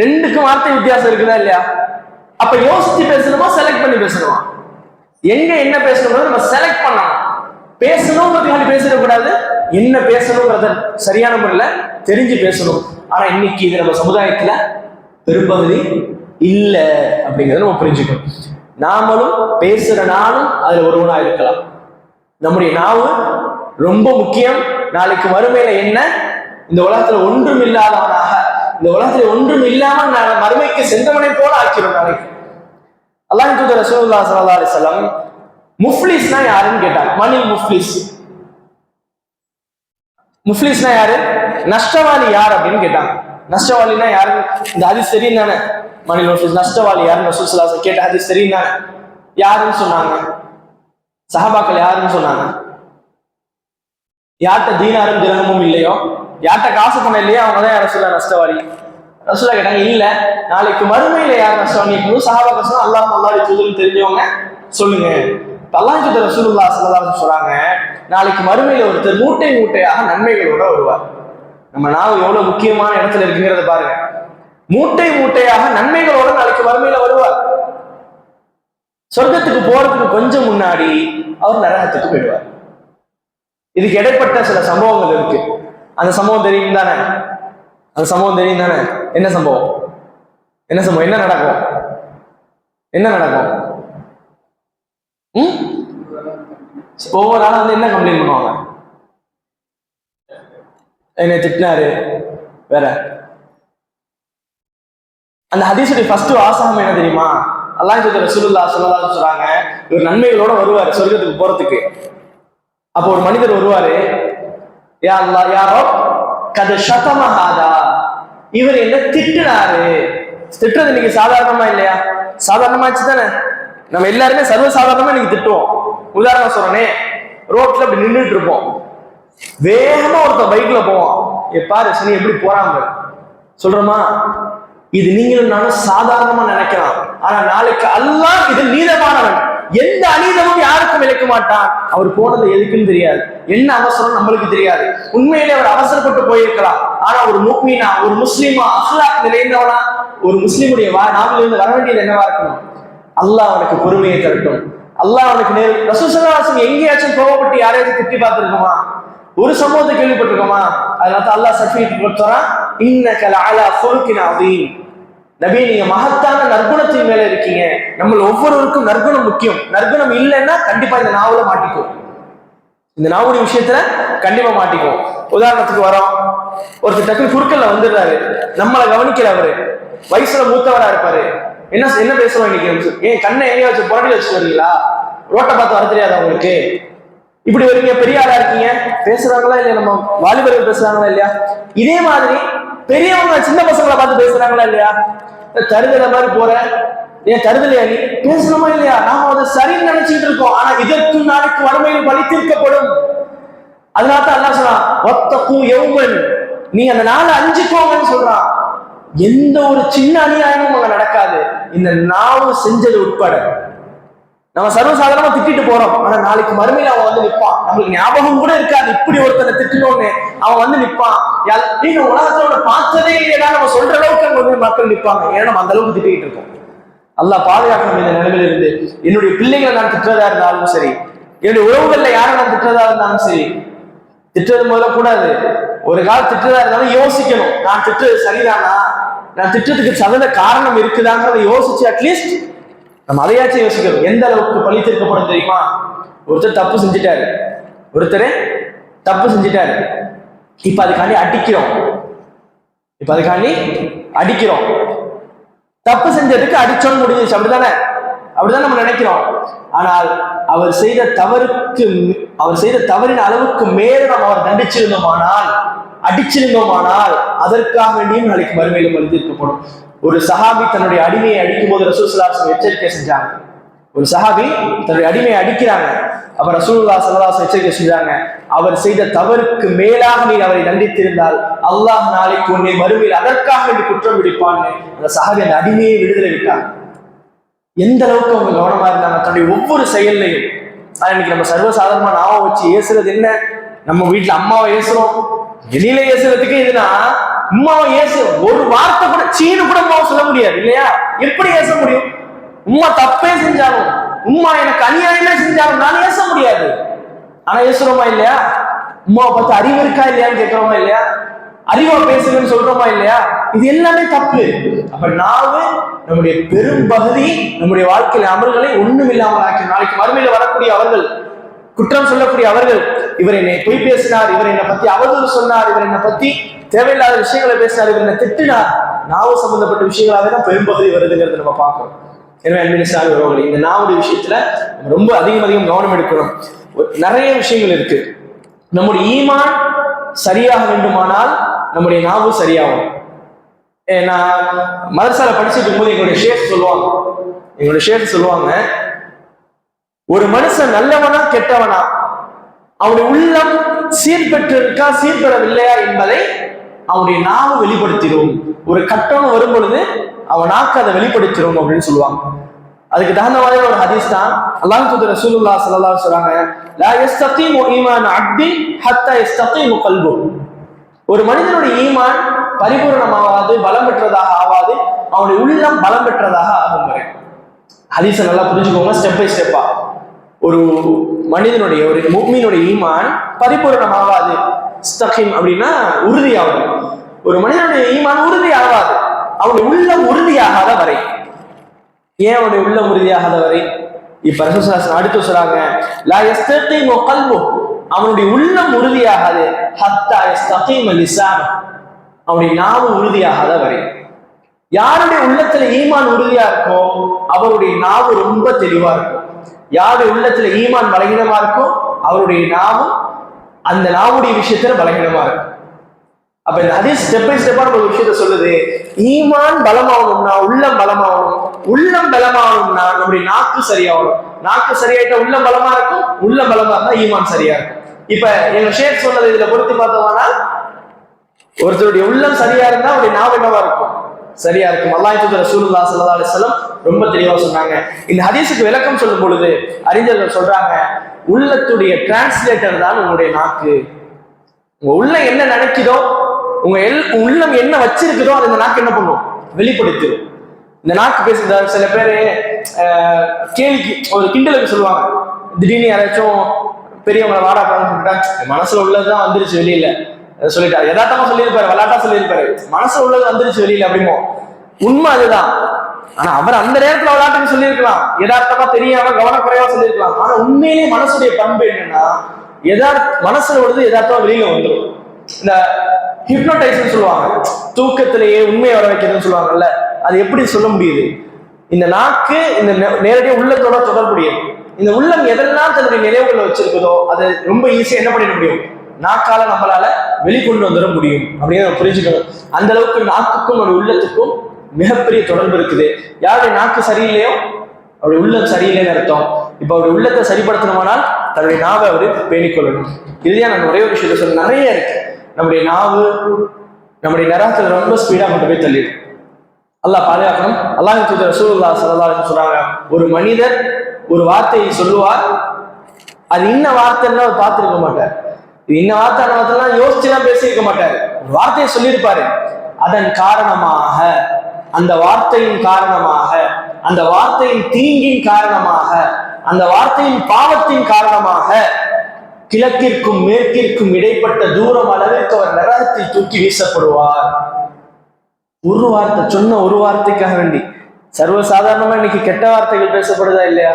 ரெண்டுக்கும் வார்த்தை வித்தியாசம் இருக்குதா இல்லையா? அப்ப யோசிச்சு பேசணுமா செலக்ட் பண்ணி பேசணுமா? எங்க என்ன பேசணும் நம்ம செலக்ட் பண்ணலாம். பேசணுங்கிறதுக்காண்டி பேசிடக்கூடாது, என்ன பேசணுங்கிறத சரியான முறையில தெரிஞ்சு பேசணும். ஆனா இன்னைக்கு இது நம்ம சமுதாயத்துல பெரும்பகுதி இல்ல அப்படிங்கிறத நம்ம புரிஞ்சுக்கணும். நாமளும் பேசுற நாளும் அதுல ஒருவனா இருக்கலாம். நம்முடைய நாவு ரொம்ப முக்கியம். நாளைக்கு மறுமையில என்ன, இந்த உலகத்துல ஒன்றும் இல்லாதவனாக, இந்த உலகத்துல ஒன்றும் இல்லாம மறுமைக்கு சென்றவனை போல ஆக்கிடும் நாளைக்கு. அல்லாஹ் தூதர் ரசூலுல்லாஹி ஸல்லல்லாஹு அலைஹி வஸல்லம் முஃப்லிஸ்னா யாருன்னு கேட்டாங்க. மனில் முஃப்லிஸ், முஃப்லிஸ்னா யாரு, நஷ்டவாளி யார் அப்படின்னு கேட்டாங்க. நஷ்டவாளினா யாரு, இந்த ஹதீஸ் தெரியும் தானே? மனில் முஃப்லிஸ் நஷ்டவாளி யாருன்னு ரசூல் ஸல்லல்லாஹு அலைஹி வஸல்லம் கேட்ட ஹதீஸ் தெரியும் தானே? யாருன்னு சொன்னாங்க? சஹாபாக்கள் யாருன்னு சொன்னாங்க? யார்கிட்ட தீனாரும் திரகமும் இல்லையோ, யார்கிட்ட காசு பணம் இல்லையோ அவங்க தான் ரசூலுல்லாஹ் நஷ்டவாளி. ரசூலுல்லாஹ் கேட்டாங்க, இல்ல நாளைக்கு மறுமையில யார் நஷ்டவாளி? சஹாபாக்கள் சொன்னா அல்லாஹ் அல்லாஹ்வுடைய தூதர் தெரிஞ்சவங்க சொல்லுங்க. அல்லாஹ் தூதர் ரசூலுல்லாஹ் ஸல்லல்லாஹு அலைஹி வஸல்லம் சொல்றாங்க, நாளைக்கு மறுமையில ஒருத்தர் மூட்டை மூட்டையாக நன்மைகளோட வருவார். நம்ம நாவு எவ்வளவு முக்கியமான இடத்துல இருக்குங்கிறத பாருங்க. மூட்டை மூட்டையாக நன்மைகளோட நாளைக்கு மறுமையில வருவார். சொர்க்கத்துக்கு போறதுக்கு கொஞ்சம் முன்னாடி அவர் நரகத்துக்கு போயிடுவார். இதுக்கு இடைப்பட்ட சில சம்பவங்கள் இருக்கு. அந்த சம்பவம் தெரியும் தானே? அந்த சம்பவம் தெரியும் தானே? என்ன சம்பவம்? என்ன சம்பவம்? என்ன நடக்கும்? என்ன நடக்கும்? ஒவ்வொரு ஆளும் வந்து என்ன கம்ப்ளைண்ட் பண்ணுவாங்க? என்னை திட்டினாரு, வேற. அந்த ஹதீஸுடைய ஃபர்ஸ்ட் வாசகம் என்ன தெரியுமா? அல்லாஹ் தூதர் ரசூலுல்லாஹி ஸல்லல்லாஹு அலைஹி வஸல்லம் சொல்றாங்க, இவர் நன்மைகளோட வருவாரு சொர்க்கத்துக்கு போறதுக்கு. அப்போ ஒரு மனிதர் வருவாரு, யா அல்லாஹ் யா ரப் கத ஷதம ஹாதா, இவர் என்ன திட்டினாரு. திட்டுறது இன்னைக்கு சாதாரணமா இல்லையா? சாதாரணமாச்சு தானே? நம்ம எல்லாருமே சர்வசாதாரணமா இன்னைக்கு திட்டுவோம். உதாரணம் சொல்றேனே, ரோட்ல அப்படி நின்றுட்டு இருப்போம், வேகமா ஒருத்தர் பைக்ல போவோம், பாரு சனி எப்படி போறாங்க சொல்றோமா? இது நீங்களும் நானும் சாதாரணமா நினைக்கலாம். ஆனா நாளைக்கு அல்லாஹ் இது நீதமானவன், எந்த அநீதமும் யாருக்கும் இழைக்க மாட்டான். அவர் போனது எதுக்குன்னு தெரியாது, என்ன அவசரம் நம்மளுக்கு தெரியாது. உண்மையிலே அவர் அவசரப்பட்டு போயிருக்கலாம். ஆனா ஒரு முஃமினா, ஒரு முஸ்லிமா, அஹ்லாக் நிறைந்தவனா, ஒரு முஸ்லிமுடைய நாவிலிருந்து வர வேண்டியது என்னவா இருக்கணும்? அல்லாஹ் அவனுக்கு பொறுமையை தரட்டும். அல்லாஹ் அவனுக்கு ரசூல் ஸல்லல்லாஹு அலைஹி வஸல்லம் எங்கேயாச்சும் கோவப்பட்டு யாரையாச்சும் திட்டி பார்த்திருக்கோமா? ஒரு சம்பவத்தை கேள்விப்பட்டிருக்கோமா? அதனால அல்லாஹ் சர்டிஃபிகேட் கொடுத்தாரா, இன்னக லஅலா குலுகின் அதீம், நபி நீங்க மகத்தான நற்குணத்தின் மேல இருக்கீங்க. நம்ம ஒவ்வொருவருக்கும் நற்குணம் முக்கியம். நற்குணம் இல்லைன்னா கண்டிப்பா இந்த நாவல மாட்டிக்கும், இந்த நாவுடைய விஷயத்துல கண்டிப்பா மாட்டிக்கும். உதாரணத்துக்கு வரோம், ஒருத்தர் டக்குனு குறுக்கல்ல வந்துடுறாரு, நம்மளை கவனிக்கிற அவரு, வயசுல மூத்தவரா இருப்பாரு, என்ன என்ன பேசுவோம் இன்னைக்கு? ஏன் கண்ணை எங்கேயா வச்சு புரட்டி வச்சு வரீங்களா? ரோட்டை பார்த்து வர தெரியாதா உங்களுக்கு? இப்படி வரீங்க, பெரிய ஆளா இருக்கீங்க, பேசுறாங்களா இல்லையா? நம்ம வாலிபர்கள் பேசுறாங்களா இல்லையா? இதே மாதிரி பெரியவங்க சின்ன பசங்களை பார்த்து பேசுறாங்களா இல்லையா? தருதல மாதிரி போற, ஏன் தருதலையா நீ பேசணுமா இல்லையா? நாம அதை சரின்னு நினைச்சிட்டு இருக்கோம். ஆனா இதற்கு நாளைக்கு வறுமையில் பழி தீர்க்கப்படும். அதனால அல்லாஹ் சொல்றான், வத்தகு யௌமன், நீங்க அந்த நாளை அஞ்சுக்கோங்கன்னு சொல்றான். எந்த ஒரு சின்ன அநியாயமும் அங்க நடக்காது, இந்த நாவு செஞ்சது உட்பட. நம்ம சர்வசாதாரணமா திட்டிட்டு போறோம், ஆனா நாளைக்கு மறுமையில அவன் வந்து நிற்பான். நம்மளுக்கு ஞாபகம் கூட இருக்காது இப்படி ஒருத்தனை திட்டணும்னு. அவன் வந்து நிற்பான். நீங்க உலகத்தோட பார்த்ததே இல்லையா நம்ம சொல்ற அளவுக்கு அங்க வந்து மக்கள் நிற்பாங்க. ஏன்னா நம்ம அந்த அளவுக்கு திட்டிட்டு இருக்கோம். அல்லாஹ் பாதுகாக்கணும் இந்த நிலைமையில இருந்து. என்னுடைய பிள்ளைகளை நான் திட்டுறதா இருந்தாலும் சரி, என்னுடைய உறவுகள்ல யாரை நான் திட்டுறதா இருந்தாலும் சரி, திட்டுறது முதல்ல கூடாது. ஒரு காலம் திட்டுறதா இருந்தாலும் யோசிக்கணும், நான் திட்டுறது சரிதானா, நான் திட்டத்துக்கு சதவீத காரணம் இருக்குதாங்கிறத யோசிச்சு அட்லீஸ்ட் நம்ம அதையாச்சும் யோசிக்கணும். எந்த அளவுக்கு பழி தீர்க்கப்படும் தெரியுமா? ஒருத்தர் தப்பு செஞ்சுட்டாரு, இப்ப அதுக்காண்டி அடிக்கிறோம், தப்பு செஞ்சதுக்கு அடிச்சோன்னு முடிஞ்சிச்சு, அப்படிதானே நம்ம நினைக்கிறோம். ஆனால் அவர் செய்த தவறின் அளவுக்கு மேல நம்ம அவர் அடிச்சிருந்தோமானால் அதற்காக வேண்டியும் நாளைக்கு மறுமையில பழி தீர்க்கப்படும். ஒரு சஹாபி தன்னுடைய அடிமையை அடிக்கும் போது ரசூல் ஸல்லல்லாஹு அலைஹி வஸல்லம் எச்சரிக்கை செஞ்சாங்க. ஒரு சஹாபி தன்னுடைய அடிமையை அடிக்கிறாங்க, அப்ப ரசூலுல்லாஹி ஸல்லல்லாஹு அலைஹி வஸல்லம் எச்சரிக்கை செஞ்சாங்க, அவர் செய்த தவறுக்கு மேலாக நீ அவரை தண்டித்திருந்தால் அல்லாஹ் நாளைக்கு உன்னை மறுமையில் அதற்காக வேண்டி குற்றம் பிடிப்பான்னு அந்த சஹாபி அந்த அடிமையை விடுதலை விட்டாங்க. எந்த அளவுக்கு அவங்க கவனமா இருந்தாங்க தன்னுடைய ஒவ்வொரு செயல்லையும். இன்னைக்கு நம்ம சர்வசாதாரணமா நாம வச்சு ஏசுறது என்ன? நம்ம வீட்டுல அம்மாவை ஏசுறோம், வெளியில ஏசுறதுக்கு இதுனா அம்மாவை ஏசு, ஒரு வார்த்தை கூட சீனு கூட முடியாது இல்லையா? எப்படி ஏச முடியும்? உம்மா தப்பே செஞ்சாலும், உம்மா எனக்கு அநியாயமே செஞ்சாலும் நான் ஏச முடியாது. ஆனா ஏசுறோமா இல்லையா? உம்மாவை பார்த்து அறிவு இருக்கா இல்லையான்னு கேட்கிறோமா இல்லையா? அறிவா பேசுங்கன்னு சொல்றோமா இல்லையா? இது எல்லாமே தப்பு. அப்ப நாவு நம்முடைய பெரும் பகுதி நம்முடைய வாழ்க்கையில அமல்களை ஒண்ணும் இல்லாமல் ஆக்கி, நாளைக்கு மறுமையில வரக்கூடிய அவர்கள், குற்றம் சொல்லக்கூடிய அவர்கள், இவர் என்னை பொய் பேசினார், இவர் என்னை பத்தி அவதூறு சொன்னார், இவர் என்னை பத்தி தேவையில்லாத விஷயங்களை பேசினார், இவர் என்னை திட்டினார், நாவு சம்பந்தப்பட்ட விஷயங்களாவே தான் பெரும்பகுதி வருதுங்கிறது நம்ம பார்க்கிறோம். எனவே அன்பினிசாமி உறவுகளை, இந்த நாவுடைய விஷயத்துல ரொம்ப அதிகம் கவனம் எடுக்கணும். நிறைய விஷயங்கள் இருக்கு. நம்முடைய ஈமான் சரியாக வேண்டுமானால் நம்முடைய நாவு சரியாகும். நான் மதரசால படிச்சுட்டு இருக்கும்போது எங்களுடைய ஷேக் சொல்லுவாங்க, ஒரு மனுஷன் நல்லவனா கெட்டவனா, அவனுடைய உள்ளம் சீர்பெற்றிருக்கா சீர்பெறவில்லையா என்பதை அவனுடைய நாவு வெளிப்படுத்திடும். ஒரு கட்டம் வரும் பொழுது அவன் நாக்கு அதை வெளிப்படுத்திடும் அப்படின்னு சொல்லுவாங்க. அதுக்கு தகுந்த மாதிரி ஒரு ஹதீஸ் தான் அல்லாஹ் தூதர் ரசூலுல்லாஹ் ஸல்லல்லாஹு அலைஹி வஸல்லம் லா யஸ்தகீமு ஈமான் அப்தி ஹத்தா யஸ்தகீமு கல்பு. ஒரு மனிதனுடைய ஈமான் பரிபூர்ணமாகாது, பலம் பெற்றதாக ஆகாது, அவனுடைய உள்ளம் பலம் பெற்றதாக ஆகும் வரை. ஹதீஸை நல்லா புரிஞ்சுக்கோங்க, ஸ்டெப் பை ஸ்டெப்பா. ஒரு மனிதனுடைய, ஒரு முஃமினுடைய ஈமான் பரிபூர்ணமாகாது, இஸ்தகீம் அப்படின்னா உறுதியாகும். ஒரு மனிதனுடைய ஈமான் உறுதி ஆகாது, அவனுடைய உள்ளம் உறுதியாகாத வரை. ஏன் அவனுடைய உள்ளம் உறுதியாகாத வரை? இப்ப ரசூலுல்லாஹ் அடுத்து சொல்றாங்க, லா யஸ்தகீமு கல்பு, அவனுடைய உள்ளம் உறுதியாகாது, ஹத்தா யஸ்தகீம லிசானு, அவனுடைய நாவு உறுதியாகாத வரை. யாருடைய உள்ளத்துல ஈமான் உறுதியா இருக்கோ அவருடைய நாவு ரொம்ப தெளிவா இருக்கும். யாருடைய உள்ளத்துல ஈமான் பலகீனமா இருக்கோ அவருடைய நாவும் அந்த நாவுடைய விஷயத்துல பலகீனமா இருக்கும். அப்ப இந்த ஹதீஸ் ஸ்டெப் பை ஸ்டெப்பா ஒரு விஷயத்த சொல்லுது. ஈமான் பலமாகணும்னா உள்ளம் பலமாகணும், உள்ளம் பலமாகணும்னா நம்முடைய நாக்கு சரியாகணும். நாக்கு சரியாயிட்டா உள்ளம் பலமா இருக்கும், உள்ளம் பலமா இருந்தா ஈமான் சரியா இருக்கும். இப்ப எங்க ஷேக் சொன்னதை இதுல பொருத்தி பார்த்தோம்னா, ஒருத்தருடைய உள்ளம் சரியா இருந்தா அவருடைய நாவு என்னவா இருக்கும்? சரியா இருக்கும். அல்லாஹ் தூதர் ரசூலுல்லாஹ் ஸல்லல்லாஹு அலைஹி வஸல்லம் ரொம்ப தெளிவா சொன்னாங்க. இந்த ஹதீஸுக்கு விளக்கம் சொல்லும் பொழுது அறிஞர்கள் சொல்றாங்க, உள்ளத்துடைய டிரான்ஸ்லேட்டர் தான் உங்களுடைய நாக்கு. உங்க உள்ள என்ன நினைக்குதோ, உங்க உள்ளம் என்ன வச்சிருக்குதோ அதை இந்த நாக்கு என்ன பண்ணும்? வெளிப்படுத்திடும். இந்த நாக்கு பேசுற சில பேரு கேலிக்கு ஒரு கிண்டலுக்கு சொல்லுவாங்க. திடீர்னு யாராச்சும் பெரியவங்களை வாடா சொல்லிட்டா, மனசுல உள்ளதுதான் வந்துருச்சு வெளியில சொல்லிட்டாரு, யதார்த்தமா சொல்லியிருப்பாரு, விளையாட்டா சொல்லியிருப்பாரு, மனசுல உள்ளது வந்துருச்சு வெளியில அப்படிமோ. உண்மை அதுதான். ஆனா அவர் அந்த நேரத்துல விளையாட்டுன்னு சொல்லியிருக்கலாம், யதார்த்தமா தெரியாம கவனக்குறைவா சொல்லியிருக்கலாம். ஆனா உண்மையிலேயே மனசுடைய பண்பு என்னன்னா, மனசுல உள்ளது யதார்த்தமா வெளியில வந்துடும். இந்த ஹிப்னோடைசர் சொல்லுவாங்க, தூக்கத்திலேயே உண்மையை வர வைக்கிறதுன்னு சொல்லுவாங்கல்ல, அது எப்படி சொல்ல முடியுது? இந்த நாக்கு இந்த நேரடியா உள்ளத்தோட தொடர்புடையது. இந்த உள்ளம் எதெல்லாம் தன்னுடைய நினைவுகளை வச்சிருக்குதோ அதை ரொம்ப ஈஸியா என்ன பண்ணிட முடியும்? நாக்கால நம்மளால வெளிக்கொண்டு வந்துட முடியும் அப்படின்னு புரிஞ்சுக்கணும். அந்த அளவுக்கு நாக்குக்கும் ஒரு உள்ளத்துக்கும் மிகப்பெரிய தொடர்பு இருக்குது. யாருடைய நாக்கு சரியில்லையோ அவருடைய உள்ளம் சரியில்லைன்னு அர்த்தம். இப்ப அவருடைய உள்ளத்தை சரிப்படுத்தணுமானால் தன்னுடைய நாவை அவரு பேணிக்கொள்ளணும். இதுதான் நான் ஒரே ஒரு விஷயத்த சொல்ல, நிறைய இருக்கு. நம்முடைய நாவு நம்முடைய நரகத்துல ரொம்ப ஸ்பீடா கொண்டு போய் தள்ளிடும். அல்லாஹ் பாதுகாக்கணும். அல்லாஹ் தூதர் ரசூலுல்லாஹ் ஸல்லல்லாஹு அலைஹி வஸல்லம் சொல்றாங்க, ஒரு மனிதர் ஒரு வார்த்தையை சொல்லுவார், அது இன்ன வார்த்தைன்னா அவர் பார்த்திருக்க மாட்டார், இன்ன வார்த்தை யோசிச்சுலாம் பேசியிருக்க மாட்டார். ஒரு வார்த்தையை சொல்லியிருப்பாரு, அதன் காரணமாக, அந்த வார்த்தையின் காரணமாக, அந்த வார்த்தையின் தீங்கின் காரணமாக, அந்த வார்த்தையின் பாவத்தின் காரணமாக கிழக்கிற்கும் மேற்கிற்கும் இடைப்பட்ட தூரம் அளவிற்கு அவர் நரகத்தில் தூக்கி வீசப்படுவார். ஒரு வார்த்தை சொன்ன, ஒரு வார்த்தைக்காக வேண்டி. சர்வசாதாரணமா இன்னைக்கு கெட்ட வார்த்தைகள் பேசப்படுதா இல்லையா?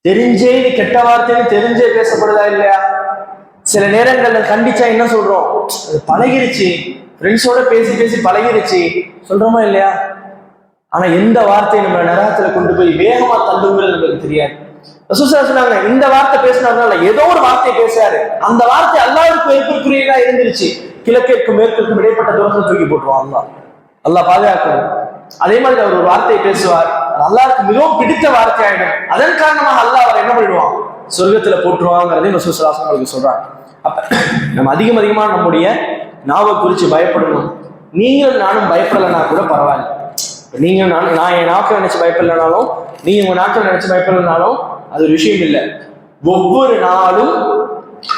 தெரிஞ்சே இது கெட்ட வார்த்தைன்னு தெரிஞ்சே பேசப்படுதா இல்லையா? சில நேரங்கள்ல கண்டிச்சா என்ன சொல்றோம்? பழகிருச்சு, ஃப்ரெண்ட்ஸோட பேசி பேசி பழகிருச்சு சொல்றோமா இல்லையா? ஆனா எந்த வார்த்தையை நம்ம நரகத்துல கொண்டு போய் வேகமா தள்ளுங்கிறது நமக்கு தெரியாது. ரசூலுல்லாஹ் சொன்னாங்க, இந்த வார்த்தை பேசினாருனால ஏதோ ஒரு வார்த்தையை பேசுறாரு, அந்த வார்த்தை அல்லாஹ்வுக்கு வெறுப்புக்குரியதா இருந்துருச்சு, கிழக்கிற்கும் மேற்கிற்கும் இடைப்பட்ட தூரத்தை தூக்கி போட்டுருவான். அல்லாஹ் பாதுகாக்கணும். அதே மாதிரி அவர் ஒரு வார்த்தையை பேசுவார், அல்லாஹ்வுக்கு மிகவும் பிடித்த வார்த்தை ஆயிடும், அதன் காரணமாக அல்லாஹ் அவர் என்ன பண்ணிடுவான்? சொர்க்கத்துல போட்டுருவாங்கிறதையும் ரசூலுல்லாஹ் அவங்களுக்கு சொல்றாங்க. அப்ப நம்ம அதிகமா நம்முடைய நாவை குறிச்சு பயப்படணும். நீங்களும் நானும் பயப்படலைன்னா கூட பரவாயில்ல. நீங்க நான் என் நாக்கை நினைச்சு பயப்படலைனாலும், நீங்க உங்க நாக்கை நினைச்சு பயப்படலைனாலும் அது ஒரு விஷயம் இல்லை. ஒவ்வொரு நாளும்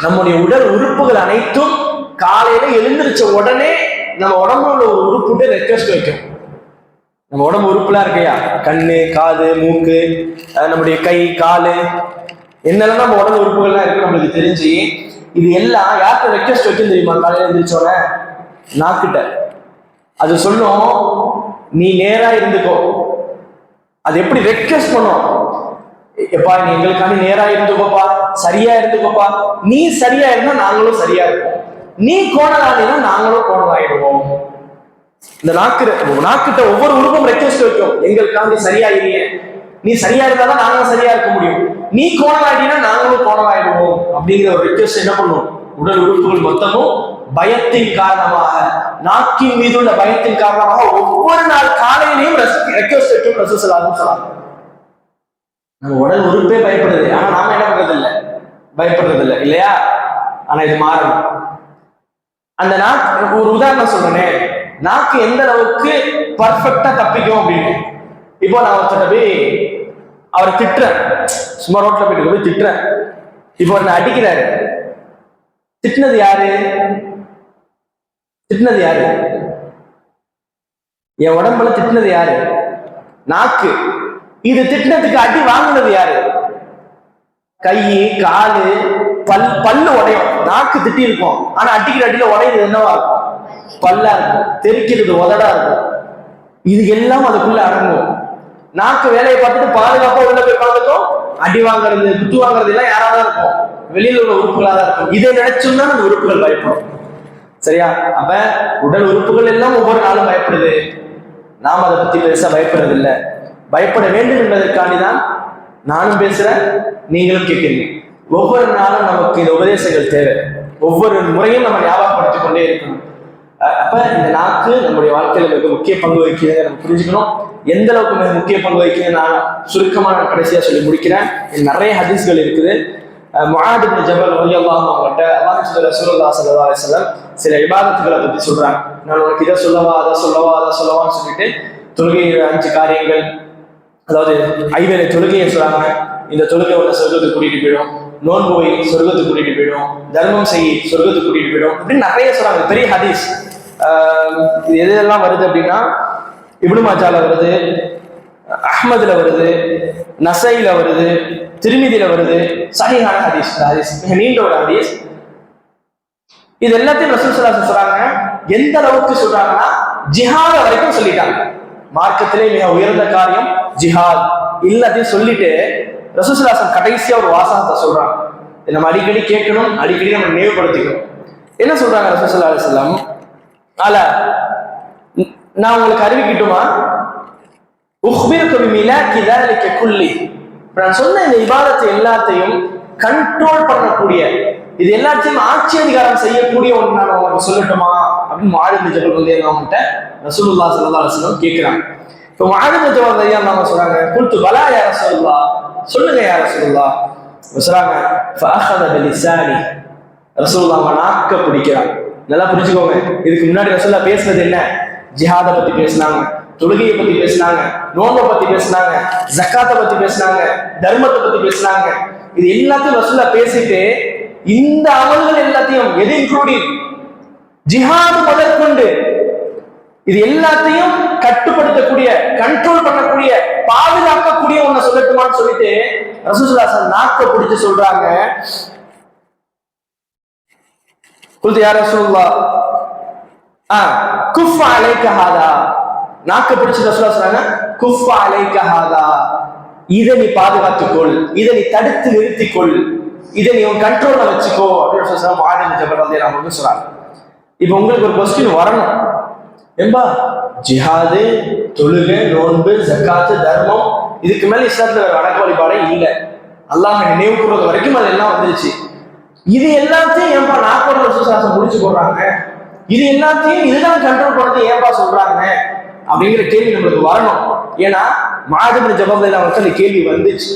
நம்முடைய உடல் உறுப்புகள் அனைத்தும் காலையில எழுந்திருச்ச உடனே நம்ம உடம்புல உள்ள ஒரு உறுப்புட்டு ரெக்வெஸ்ட் வைக்கும், நம்ம உடம்பு உறுப்புலாம் இருக்கையா, கண்ணு, காது, மூக்கு, நம்முடைய கை, காலு, என்னெல்லாம் நம்ம உடம்பு உறுப்புகள்லாம் இருக்கு நம்மளுக்கு தெரிஞ்சு, இது எல்லாம் யார்கிட்ட ரெக்வெஸ்ட் வைக்கும் தெரியுமா? காலையில எழுந்திரிச்சோட நாக்கிட்ட. அது சொல்லும், நீ நேரா இருந்துக்கோ. அது எப்படி ரெக்வெஸ்ட் பண்ணும்? எப்பா நீ எங்களுக்காண்டி நேரா இருந்துக்கோப்பா, சரியா இருந்துக்கோப்பா. நீ சரியா இருந்தா நாங்களும் சரியா இருப்போம், நீ கோணலாடினா நாங்களும் கோணலாயிடுவோம். இந்த நாக்கிட்ட ஒவ்வொரு உறுப்பும் ரெக்வெஸ்ட் வைக்கும், எங்களுக்காண்டி சரியா இருங்க, நீ சரியா இருந்தாதான் நாங்களும் சரியா இருக்க முடியும், நீ கோணலாடினா நாங்களும் கோணலாயிடுவோம் அப்படிங்கிற ஒரு ரெக்வெஸ்ட் என்ன பண்ணும்? உடல் உறுப்புகள் மொத்தமும் பயத்தின் காரணமாக, நாக்கின் மீது உள்ள பயத்தின் காரணமாக ஒவ்வொரு நாள் காலையிலையும் ரெக்வெஸ்ட் வைக்கும் ரசூலுல்லாஹி ஸல்லல்லாஹு அலைஹி வஸல்லம். நம்ம உடல் உறுப்பே பயப்படுது, ஆனா நாம என்ன பண்றது இல்லை, பயப்படுறது இல்லை இல்லையா? ஆனா இது மாறணும். அந்த நாக்கு, ஒரு உதாரணம் சொல்றேனே, நாக்கு எந்த அளவுக்கு பர்ஃபெக்டா தப்பிக்கும் அப்படின்னு. இப்போ நான் ஒருத்தர் போய் அவரை திட்டுறேன், சும்மா ரோட்ல போயிட்டு போய் திட்டுறேன். இப்போ என்ன அடிக்கிறாரு, திட்டினது யாரு? திட்டினது யாரு? என் உடம்புல திட்டினது யாரு? நாக்கு. இது திட்டினதுக்கு அடி வாங்கினது யாரு? கை, காலு, பல்லு உடையும். நாக்கு திட்டி இருக்கும், ஆனா அடிக்கிற அடியில உடையுது என்னவா இருக்கும்? பல்லா இருக்கும், தெரிக்கிறது உதடா இருக்கும். இது எல்லாம் அதுக்குள்ள அடங்கும். நாக்கு வேலையை பார்த்துட்டு பாதுகாப்பா உள்ள போய் பார்த்துட்டோம், அடி வாங்குறது, குத்து வாங்குறது எல்லாம் யாராவது இருக்கும், வெளியில உள்ள உறுப்புகளாக இருக்கும். இதை நினைச்சோம்னா அந்த உறுப்புகள் பயப்படும். சரியா? அப்ப உடல் உறுப்புகள் எல்லாம் ஒவ்வொரு நாளும் பயப்படுது, நாம் அதை பத்தி பெருசா பயப்படுறது இல்லை. பயப்பட வேண்டும் என்பதற்காண்டிதான் நானும் பேசுறேன், நீங்களும் கேட்கிறீங்க. ஒவ்வொரு நாளும் நமக்கு இந்த உபதேசங்கள் தேவை, ஒவ்வொரு முறையும் நம்ம ஞாபகப்படுத்திக் கொண்டே இருக்கணும். அப்ப இந்த நாக்கு நம்முடைய வாழ்க்கையில மிக முக்கிய பங்கு வகிக்கிறத நம்ம புரிஞ்சுக்கணும். எந்த அளவுக்கு மிக முக்கிய பங்கு வகிக்கிறது நான் சுருக்கமா கடைசியா சொல்லி முடிக்கிறேன். நிறைய ஹதீஸ்கள் இருக்குது. முஆத் இப்னு ஜபல் ரலியல்லாஹு அன்ஹு அவங்கள்ட்ட அல்லாஹ்வுடைய ரசூலுல்லாஹி ஸல்லல்லாஹு அலைஹி வஸல்லம் சில இபாதத்துகளை பத்தி சொல்றாங்க. நான் உனக்கு இதை சொல்லவா, அதை சொல்லவான்னு சொல்லிட்டு தொழுகை 5 காரியங்கள், அதாவது 5 தொழுகையை சொல்றாங்க. இந்த தொழுகை உள்ள சொர்க்கத்துக்கு கூட்டிட்டு போயிடும், நோன்பு வை சொர்க்கத்துக்கு கூட்டிட்டு போயிடும், தர்மம் செய் சொர்க்கத்துக்கு கூட்டிட்டு போயிடும், அப்படின்னு நிறைய சொல்றாங்க. பெரிய ஹதீஸ். இது எதெல்லாம் வருது அப்படின்னா, இப்னு மாஜால வருது, அஹ்மதுல வருது, நசைல வருது, திருமிதியில வருது. சஹீஹான ஹதீஸ், மிக நீண்ட ஒரு ஹதீஸ். இது எல்லாத்தையும் ரசூல் ஸல்லல்லாஹு அலைஹி வஸல்லம் சொல்றாங்க. எந்த அளவுக்கு சொல்றாங்கன்னா, ஜிஹாத் வரைக்கும் சொல்லிட்டாங்க. மார்க்கத்திலே மிக உயர்ந்த காரியம் ஜிஹாத் எல்லாத்தையும் சொல்லிட்டு ரசூல் ஸல்லல்லாஹு அலைஹி வஸல்லம் கடைசியா ஒரு வாசகத்தை சொல்றாங்க. நம்ம அடிக்கடி கேட்கணும், அடிக்கடி நம்ம நினைவுபடுத்திக்கணும். என்ன சொல்றாங்க ரசூல் ஸல்லல்லாஹு அலைஹி வஸல்லம்? நான் உங்களுக்கு அறிவிக்கட்டுமா, உக்பிருக்கு பிமிலாக்கி ذلك குல்லி, நான் சொன்ன இந்த இபாதத்தை எல்லாத்தையும் கண்ட்ரோல் பண்ணக்கூடிய, இது எல்லாத்தையும் ஆட்சி அதிகாரம் செய்யக்கூடிய ஒன்று நான் உங்களுக்கு சொல்லட்டுமா அப்படின்னு முஆத் இப்னு ஜபல் ரலியல்லாஹு அன்ஹு ரசூலுல்லாஹி ஸல்லல்லாஹு அலைஹி வஸல்லம் கேட்கிறாங்க. இப்போ முஆத் இப்னு ஜபல் ரலியல்லாஹு அன்ஹு சொல்றாங்க, குல்து பலா யா ரசூலுல்லாஹ், சொல்லுங்க யா ரசூலுல்லாஹ். சொல்றாங்க, ஃபஅഖத பிலிசானி, ரசூலுல்லாஹ் நாக்க பிடிக்கிறாங்க. நல்லா புரிஞ்சுக்கோங்க, இதுக்கு முன்னாடி ரசூலுல்லாஹ் பேசுனது என்ன? ஜிஹாதை பத்தி பேசினாங்க, தொழுகையை பத்தி பேசினாங்க, நோன்பை பத்தி பேசினாங்க, ஜக்காத்தை பத்தி பேசினாங்க, தர்மத்தை பத்தி பேசினாங்க. இது எல்லாத்தையும் ரசூலுல்லாஹ் பேசிட்டு இந்த அமல்கள் எல்லாத்தையும், எது இன்க்ளூடிங் ஜிஹாது முதற்கொண்டு, இது எல்லாத்தையும் கட்டுப்படுத்தக்கூடிய, கண்ட்ரோல் பண்ணக்கூடிய, பாதுகாக்கக்கூடிய ஒன்ன சொல்லட்டுமான்னு சொல்லிட்டு ரசூலுல்லாஹ் நாக்க பிடிச்சு சொல்றாங்க. குல்து யா ரசூலுல்லாஹ் குஃப் அலைக ஹாதா, நாக்க பிடிச்சு ரசூலுல்லாஹ் சொல்றாங்க, குஃப் அலைக ஹாதா, இதை நீ பாதுகாத்துக்கொள், இதை நீ தடுத்து நிறுத்திக்கொள், இதை நீ உன் கண்ட்ரோல்ல வச்சுக்கோ அப்படின்னு சொல்றாங்க. முஆத் இப்னு ஜபல் ரலியல்லாஹு அன்ஹு சொல்றாங்க. இப்போ உங்களுக்கு ஒரு கொஸ்டின் வரணும், ஏம்பா ஜிஹாது, தொழுகை, நோன்பு, ஜக்காத்து, தர்மம், இதுக்கு மேல இஸ்லாத்துல வேற வணக்க வழிபாடே இல்லை, அல்லாஹ் நினைவு கூறுறது வரைக்கும் அதெல்லாம் வந்துருச்சு. இது எல்லாத்தையும் ஏன்பா நாக்கோட ரசூலுல்லாஹ் முடிச்சு போடுறாங்க, இது எல்லாத்தையும் இதுதான் கண்ட்ரோல் பண்ணது ஏன்பா சொல்றாங்க அப்படிங்கிற கேள்வி நம்மளுக்கு வரணும். ஏன்னா முஆத் இப்னு ஜபல் ரலியல்லாஹு அன்ஹு அந்த கேள்வி வந்துச்சு.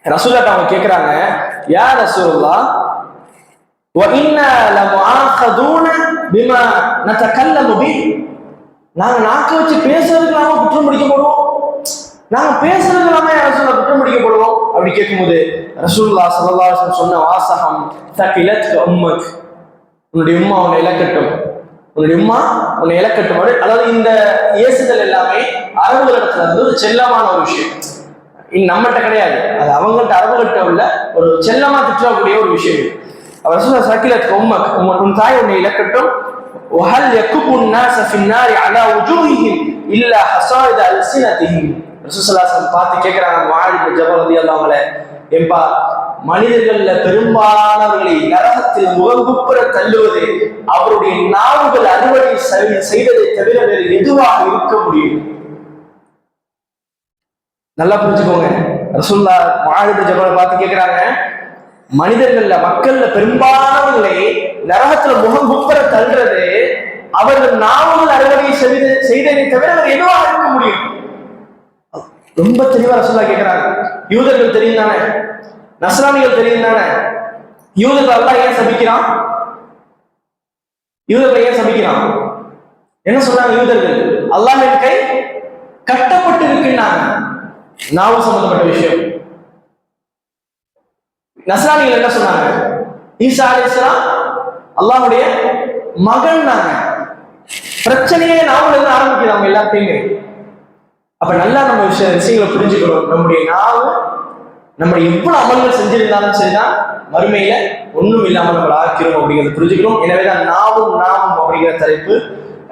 ரசூலுல்லாஹ் அவங்க கேக்குறாங்க, யா ரசூலுல்லாஹ் வ இன்னா லமுஆഖதூன பிமா நதகல்லமு பி, நாங்க நாக்க வச்சு பேசுறதுக்கு நாம குற்றம் பிடிக்கப்படுவோம், நாங்க பேசுறதுக்கு நாம ரசூலுல்லாஹ் குற்றம் பிடிக்கப்படுவோம் அப்படி கேட்கும்போது ரசூலுல்லாஹ் ஸல்லல்லாஹு அலைஹி வஸல்லம் சொன்ன வாசகம், தகிலத்க உம்மக், உன்னுடைய உம்மா உன்னை இழக்கட்டும், உன்னுடைய உம்மா உன்னை இழக்கட்டும். அதாவது இந்த ஏசுதல் எல்லாமே ஒரு செல்லமான ஒரு விஷயம். நம்மகிட்ட கிடையாது, அது அவங்கள்ட்ட அரபுகிட்ட உள்ள ஒரு செல்லமா திட்டக்கூடிய ஒரு விஷயம். அவர் சொல்ல சக்கிலத்துக்கு உன் தாய் உன்னை இழக்கட்டும். وهل يكب الناس في النار على وجوههم الا حصائد السنتهم. ரசூல் ஸல்லல்லாஹு அலைஹி வஸல்லம் பார்த்து கேட்கிறாங்க முஆத் இப்னு ஜபல் ரலியல்லாஹு அன்ஹு, ஏம்பா மனிதர்கள்ல பெரும்பாலானவர்களை நரகத்தில் முகங்குப்புற தள்ளுவது அவருடைய நாவுகள் அறுவடை செய்ததை தவிர வேறு எதுவாக இருக்க முடியும்? நல்லா புரிஞ்சுக்கோங்க. ரசூலுல்லாஹ் முஆத் இப்னு ஜபல் பார்த்து கேட்கிறாங்க, மனிதர்கள்ல மக்கள்ல பெரும்பாலானவர்களை நரகத்துல முகங்குப்புற தள்ளுறது அவர்கள் நாவுகள் அறுவடை செய்ததை தவிர வேறு எதுவாக இருக்க முடியும்? ரொம்ப தெளிவா ரசூலுல்லாஹ் கேட்கிறாங்க. யூதர்கள் தெரியும் தானே, நஸ்ரானிகள் தெரியும் தானே. யூதர்கள் அல்லாஹ் ஏன் சபிக்கிறான்? யூதர்கள் ஏன் சபிக்கிறான்? என்ன சொன்னாங்க யூதர்கள்? அல்லாஹ்வின் கை கட்டப்பட்டு இருக்கின்றாங்க, நாவு சம்பந்தப்பட்ட விஷயம். நஸ்ரானிகள் என்ன சொன்னாங்க? ஈசா அலைஹிஸ்ஸலாம் அல்லாஹ்வுடைய மகன் நாங்க. பிரச்சனையே நாவுல இருந்து ஆரம்பிக்கிறாங்க எல்லாத்தையுமே. அப்ப நல்லா நம்ம விஷயங்களை புரிஞ்சுக்கணும். நம்முடைய நாவு நம்முடைய எவ்வளவு அமல்கள் செஞ்சிருந்தாலும் சரிதான், மறுமையில ஒண்ணும் இல்லாம நம்மளை ஆக்கிறோம் அப்படிங்கிறத புரிஞ்சுக்கணும். எனவேதான் நாவும் நாமும் அப்படிங்கிற தலைப்பு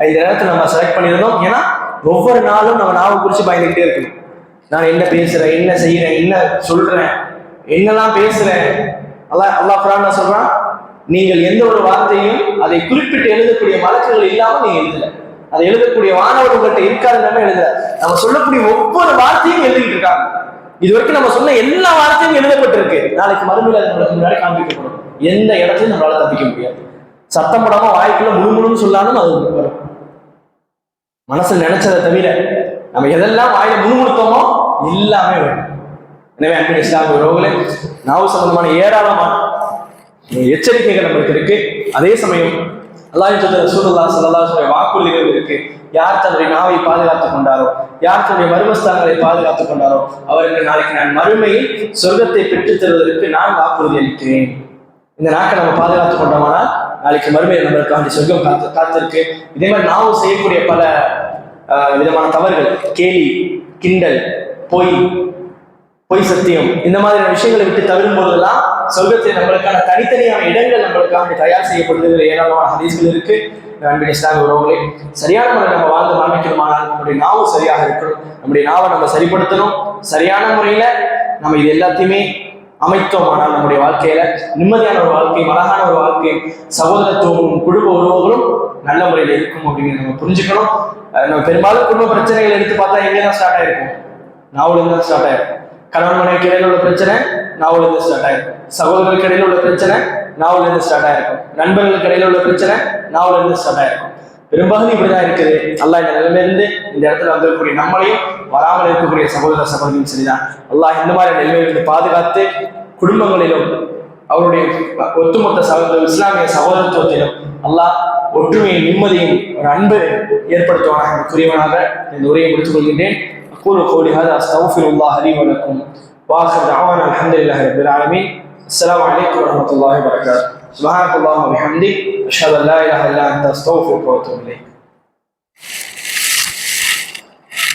இந்த நேரத்தில் நம்ம செலக்ட் பண்ணியிருந்தோம். ஏன்னா ஒவ்வொரு நாளும் நம்ம நாவை குறிச்சு பயந்துகிட்டே இருக்கணும். நான் என்ன பேசுறேன், என்ன செய்யறேன், என்ன சொல்றேன், என்னெல்லாம் பேசுறேன். அல்லாஹ் குர்ஆன்ல சொல்றான், நீங்கள் எந்த ஒரு வார்த்தையும் அதை குறிப்பிட்டு எழுதக்கூடிய மலக்குகள் இல்லாம நீங்க எழுதல. அதை எழுதக்கூடிய மாணவர் உங்கள்கிட்ட இருக்காதுன்னு எழுத. நம்ம சொல்லக்கூடிய ஒவ்வொரு வார்த்தையும் எழுதிட்டு இருக்காங்க. இது வரைக்கும் நம்ம சொன்ன எல்லா வார்த்தையும் எழுதப்பட்டிருக்கு. நாளைக்கு மறுமையில நம்மளுக்கு முன்னாடி காண்பிக்கப்படும். எந்த இடத்துலையும் நம்மளால தப்பிக்க முடியாது. சத்தம் போடாம வாய்க்குள்ள முழுமுழுன்னு சொல்லாலும் அது வரும். மனசுல நினைச்சதை தவிர நம்ம எதெல்லாம் வாயில முழுமுழுத்தோமோ எல்லாமே வரும். எனவே அன்பின் இஸ்லாமிய உறவுகளே, நாவு சம்பந்தமான ஏராளமான எச்சரிக்கைகள் நம்மளுக்கு இருக்கு. அதே சமயம் அல்லாஹ்வின் தூதர் ரசூலுல்லாஹி ஸல்லல்லாஹு அலைஹி வஸல்லம் வாக்குறுதிகள் இருக்கு. யார் தன்னுடைய நாவை பாதுகாத்துக் கொண்டாரோ, யார் தன்னுடைய மர்மஸ்தானங்களை பாதுகாத்துக் கொண்டாரோ அவருக்கு நாளைக்கு நான் மறுமையில் சொர்க்கத்தை பெற்றுத் தருவதற்கு நான் வாக்குறுதி அளிக்கிறேன். இந்த நாக்கை நம்ம பாதுகாத்துக் கொண்டோம்னா நாளைக்கு மறுமையில் நம்மளுக்கு சொர்க்கம் காத்திருக்கு. இதே மாதிரி நாவும் செய்யக்கூடிய பல விதமான தவறுகள், கேலி, கிண்டல், பொய் சத்தியம், இந்த மாதிரியான விஷயங்களை விட்டு தவிரும் போதெல்லாம் சொர்க்கத்தில் நம்மளுக்கான தனித்தனியான இடங்கள் நம்மளுக்காக தயார் செய்யப்படுகிற ஏராளமான ஹதீஸ்கள் இருக்கு. அன்பின் இஸ்லாமிய உறவுகளே, சரியான முறையில் நம்ம வாழ்ந்து மரணிக்கணுமானால் நம்முடைய நாவு சரியாக இருக்கணும். நம்முடைய நாவை நம்ம சரிப்படுத்தணும். சரியான முறையில நம்ம இது எல்லாத்தையுமே அமைத்தோமானால் நம்முடைய வாழ்க்கையில நிம்மதியான ஒரு வாழ்க்கை, அழகான ஒரு வாழ்க்கை, சகோதரத்துவமும் குடும்ப உறவுகளும் நல்ல முறையில் இருக்கும் அப்படிங்கிறத நம்ம புரிஞ்சுக்கணும். நம்ம பெரும்பாலும் குடும்ப பிரச்சனைகள் எடுத்து பார்த்தா எங்கேதான் ஸ்டார்ட் ஆயிருக்கும்? நாவுல இருந்து ஸ்டார்ட் ஆயிருக்கும். கணவன் மனைவிக்கு இடையில உள்ள பிரச்சனை நாவுல இருந்து ஸ்டார்ட் ஆயிருக்கும். சகோதரர்களுக்கு இடையில உள்ள பிரச்சனை நாவுல இருந்து ஸ்டார்ட் ஆயிருக்கும். நண்பர்களுக்கு இடையில உள்ள பிரச்சனை நாவுல இருந்து ஸ்டார்ட் ஆயிருக்கும். பெரும்பாலும் இப்படிதான் இருக்குது. அல்லாஹ் இந்த நிலைமையிலிருந்து இந்த இடத்துல வந்திருக்கக்கூடிய நம்மளையும் வராமல் இருக்கக்கூடிய சகோதர சகோதரியும் சரிதான். அல்லாஹ் இந்த மாதிரி நிலைமையிலிருந்து பாதுகாத்து குடும்பங்களிலும் அவருடைய ஒட்டுமொத்த இஸ்லாமிய சகோதரத்துவத்திலும் அல்லாஹ் ஒற்றுமையை, நிம்மதியும், ஒரு அன்பு ஏற்படுத்துவானாக கூறியவனாக இந்த உரையை முடித்துக் கொள்கின்றேன். أقول قولي هذا أستغفر الله لي ولكم وآخر دعوانا الحمد لله رب العالمين. السلام عليكم ورحمة الله وبركاته. سبحانك اللهم وبحمدك أشهد أن لا إله إلا أنت أستغفرك وأتوب إليك.